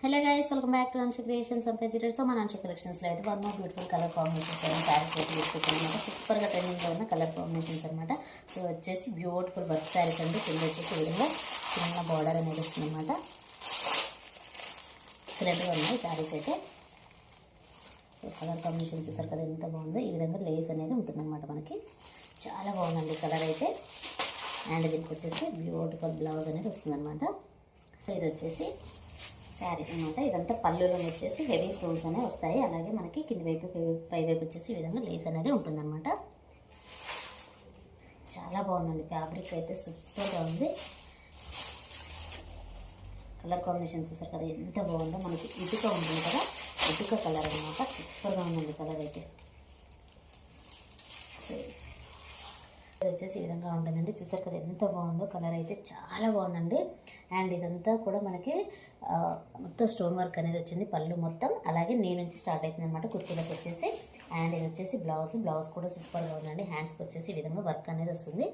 Hello guys, welcome back to Anshi creations and పెజిటెడ్. So మన అన్షి కలెక్షన్స్లో అయితే one more beautiful colour combinations sarees అయితే తీసుకుంటాం. సూపర్గా ట్రెండింగ్లో ఉన్న కలర్ కాంబినేషన్స్ అనమాట. సో వచ్చేసి బ్యూటిఫుల్ వర్క్ శారీస్ అండి. కింద వచ్చేసి ఈ విధంగా చిన్న బార్డర్ అనేది వస్తుంది అనమాట. ఎక్సలెంట్గా ఉన్నాయి శారీస్ అయితే. సో కలర్ కాంబినేషన్ చూసారు కదా ఎంత బాగుందో. ఈ విధంగా లేస్ అనేది ఉంటుందన్నమాట. మనకి చాలా బాగుందండి కలర్ అయితే. అండ్ దీనికి వచ్చేసి బ్యూటిఫుల్ బ్లౌజ్ అనేది వస్తుందన్నమాట. సో ఇది వచ్చేసి శారీ అనమాట. ఇదంతా పళ్ళులో వచ్చేసి హెవీ స్టోన్స్ అనేవి వస్తాయి. అలాగే మనకి కింది వైపు పై వైపు వచ్చేసి ఈ విధంగా లేస్ అనేది ఉంటుందన్నమాట. చాలా బాగుందండి. ఫ్యాబ్రిక్ అయితే సూపర్గా ఉంది. కలర్ కాంబినేషన్ చూసారు కదా ఎంత బాగుందో. మనకి ఇటుక ఉంటుంది కదా, ఇటుక కలర్ అనమాట. సూపర్గా ఉందండి కలర్ అయితే. సో ఇది వచ్చేసి ఈ విధంగా ఉంటుందండి. చూసారు కదా ఎంత బాగుందో. కలర్ అయితే చాలా బాగుందండి. అండ్ ఇదంతా కూడా మనకి మొత్తం స్టోన్ వర్క్ అనేది వచ్చింది పళ్ళు మొత్తం. అలాగే నీ నుంచి స్టార్ట్ అవుతుంది అనమాట కుర్చీలకు వచ్చేసి. అండ్ ఇది వచ్చేసి బ్లౌజ్ కూడా సూపర్గా ఉందండి. హ్యాండ్స్కి వచ్చేసి ఈ విధంగా వర్క్ అనేది వస్తుంది.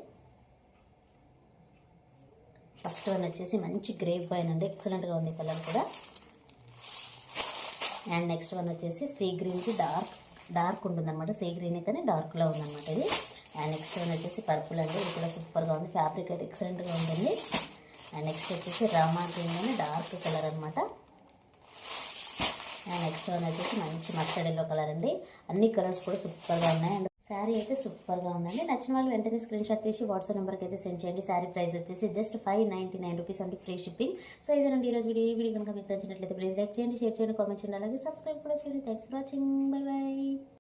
ఫస్ట్ వన్ వచ్చేసి మంచి గ్రేప్ వైన్ అండి. ఎక్సలెంట్గా ఉంది కలర్ కూడా. అండ్ నెక్స్ట్ వన్ వచ్చేసి సీ గ్రీన్కి డార్క్ ఉంటుందన్నమాట. సీ గ్రీన్ కానీ డార్క్లో ఉందన్నమాట ఇది. అండ్ నెక్స్ట్ వన్ వచ్చేసి పర్పుల్ అండి. ఇది కూడా సూపర్గా ఉంది. ఫ్యాబ్రిక్ అయితే ఎక్సలెంట్గా ఉంటుంది. అండ్ నెక్స్ట్ వచ్చేసి రామా గ్రీన్ అని డార్క్ కలర్ అనమాట. అండ్ నెక్స్ట్ వన్ వచ్చేసి మంచి మస్టర్డ్ ఎల్లో కలర్ అండి. అన్ని కలర్స్ కూడా సూపర్గా ఉన్నాయి. అండ్ శారీ అయితే సూపర్గా ఉందండి. నచ్చిన వాళ్ళు వెంటనే స్క్రీన్ షాట్ తీసి వాట్సాప్ నెంబర్కి అయితే సెండ్ చేయండి. శారీ ప్రైస్ వచ్చేసి జస్ట్ 599 రూపీస్ అండి, ఫ్రీ షిప్పింగ్. సో ఇదేనండి ఈరోజు వీడియో కనుక మీకు నచ్చినట్లయితే ప్లీజ్ లైక్ చేయండి, షేర్ చేయండి, కామెంట్ చేయండి, అలాగే సబ్స్క్రైబ్ కూడా చేయండి. Thanks for watching. By by.